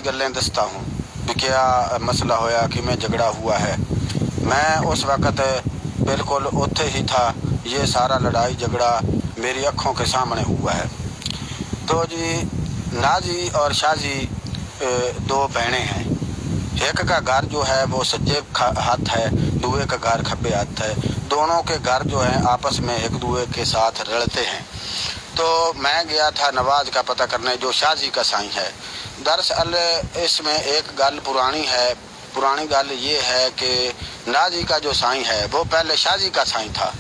गल्लें दसता हूँ कि क्या मसला होया कि मैं झगड़ा हुआ है। मैं उस वक़्त बिल्कुल उत्थे ही था, ये सारा लड़ाई झगड़ा मेरी आँखों के सामने हुआ है। तो जी नाजी और शाजी दो बहनें हैं। एक का घर जो है वो सज्जे हाथ है, दूए का घर खब्बे हाथ है। दोनों के घर जो है आपस में एक दूए के साथ रलते हैं। तो मैं गया था नवाज का पता करने, जो शाजी का साईं है। दरअसल इसमें एक गल पुरानी है। पुरानी गल ये है कि नाजी का जो साईं है वो पहले शाजी का साईं था,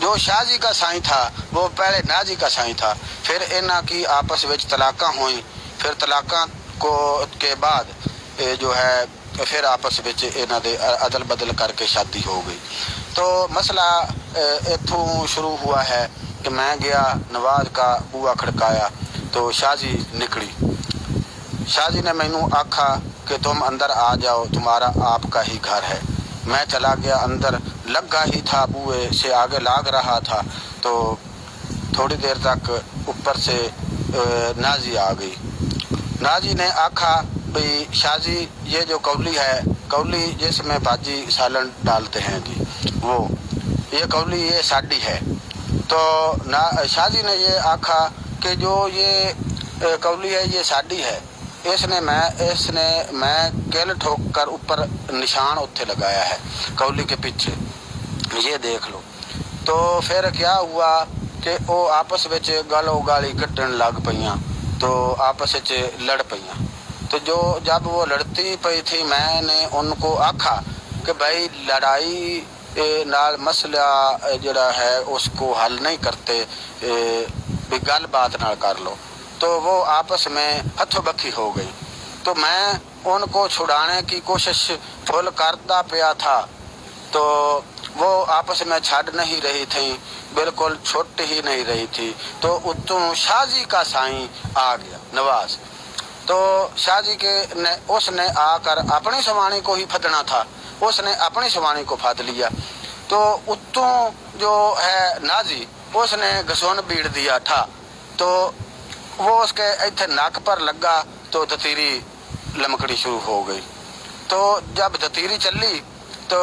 जो शाजी का साईं था वो पहले नाजी का साईं था। फिर इन्हां की आपस में तलाक़ां हुई, फिर तलाक़ां को के बाद जो है फिर आपस में इन्हां दे अदल बदल करके शादी हो गई। तो मसला इत्थों शुरू हुआ है कि मैं गया, नवाज का बूआ खड़काया तो शाजी निकली। शाजी ने मैनू आखा कि तुम अंदर आ जाओ, तुम्हारा आपका ही घर है। मैं चला गया अंदर, लगा ही था, बूए से आगे लाग रहा था। तो थोड़ी देर तक ऊपर से नाजी आ गई। नाजी ने आखा भाई शाजी, ये जो कौली है, कौली जिसमें भाजी सालन डालते हैं जी, वो ये कौली ये साड़ी है। तो शाजी ने ये आखा कि जो ये कौली है ये साड़ी है। इसने मैं किल ठोक कर ऊपर निशान उत्थे लगाया है कौली के पीछे, ये देख लो। तो फिर क्या हुआ कि वो आपस में गालो गाली कट्टन लग पईयां, तो आपस में लड़ पईयां। तो जो जब वो लड़ती पई थी, मैंने उनको आखा कि भाई लड़ाई नाल मसला जड़ा है उसको हल नहीं करते, भी गल बात नाल कर लो। तो वो आपस में हथो बखी हो गई। तो मैं उनको छुड़ाने की कोशिश फुल करता पिया था, तो वो आपस में छड़ नहीं रही थी, बिल्कुल छुट ही नहीं रही थी। तो उत्तों शाजी का साईं आ गया, नवाज। तो शाजी के ने उसने आकर अपनी सवानी को ही फदना था, उसने अपनी सवानी को फद लिया। तो उत्तों जो है नाजी, उसने घसुन बीड़ दिया था। तो वो उसके इत्थे नाक पर लगा तो दतीरी लमकड़ी शुरू हो गई। तो जब दतीरी चली तो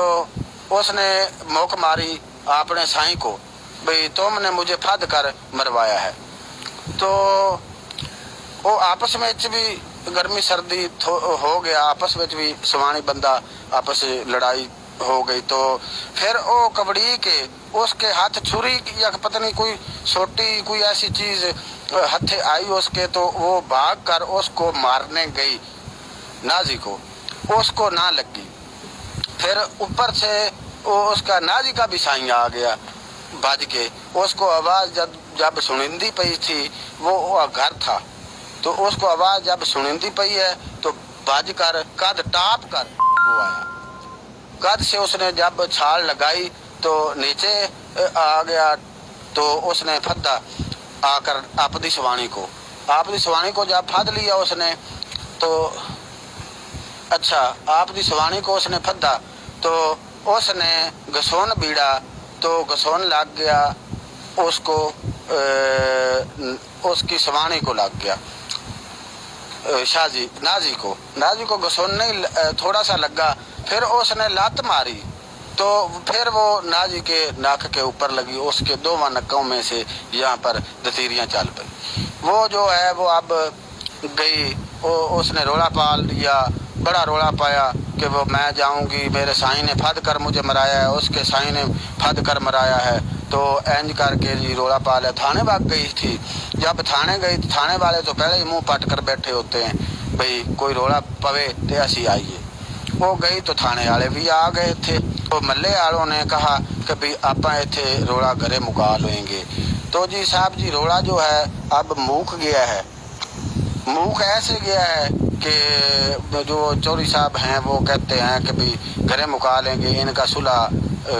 उसने मोक मारी अपने साईं को, भाई तुमने मुझे फद कर मरवाया है। तो वो आपस में भी गर्मी सर्दी हो गया, आपस में भी सवानी बंदा आपस लड़ाई हो गई। तो फिर वो कबड़ी के उसके हाथ छुरी या पता नहीं कोई सोटी कोई ऐसी चीज हथे आई उसके, तो वो भाग कर उसको मारने गई नाजी को, उसको ना लगी। फिर ऊपर से वो उसका नाजी का भी साईं आ गया भज के। उसको आवाज जब सुनिंदी पई थी, वो घर था, तो उसको आवाज जब सुनिंदी पई है तो भज कर कद टाप कर वो आया। कद से उसने जब छाल लगाई तो नीचे आ गया। तो उसने फद्दा आकर आपदी सवानी को जब फद लिया उसने, तो अच्छा आपदी सवानी को उसने फद्दा, तो उसने घसोन बीड़ा, तो घसोन लग गया उसको, उसकी सवानी को लग गया, नाजी को घसोन नहीं थोड़ा सा लगा। फिर उसने लात मारी तो फिर वो नाजी के नाक के ऊपर लगी, उसके दो नक्कों में से यहाँ पर दतीरियाँ चल पई। वो जो है वो अब गई, उसने रोला पाल लिया, बड़ा रोला पाया कि वो मैं जाऊंगी, मेरे साईं ने फद कर मुझे मराया है, उसके साईं ने फद कर मराया है। तो इंज करके जी रोला पाल थाने भाग गई थी। जब थाने गई, थाने वाले तो पहले ही मुंह पट कर बैठे होते हैं, भाई कोई रोला पवे तो असी आइए। वो गई तो थाने वाले भी आ गए थे। तो मल्ले वालों ने कहा कि भाई आप इत्थे रोला घरे मुका लेंगे। तो जी साहब जी रोला जो है अब मूक गया है, मूक ऐसे गया है कि जो चौधरी साहब हैं वो कहते हैं कि भाई घरे मुका लेंगे, इनका सुलह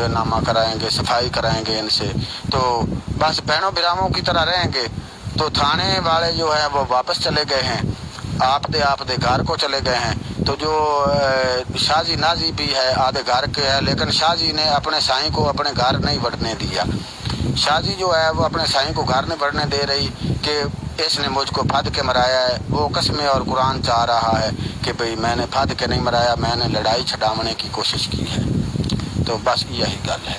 नामा कराएंगे, सफाई कराएंगे इनसे, तो बस बहनों बिरामों की तरह रहेंगे। तो थाने वाले जो है वो वापस चले गए हैं, आपदे घर को चले गए हैं। तो जो शाजी नाजी भी है आधे घर के है, लेकिन शाजी ने अपने साईं को अपने घर नहीं बढ़ने दिया। शाजी जो है वो अपने साईं को घर नहीं बढ़ने दे रही कि اس نے مجھ کو پھد کے مرایا ہے، وہ قسمیں اور قرآن چاہ رہا ہے کہ بھئی میں نے پھد کے نہیں مرایا، میں نے لڑائی چھڈاونے کی کوشش کی ہے۔ تو بس یہی گل ہے۔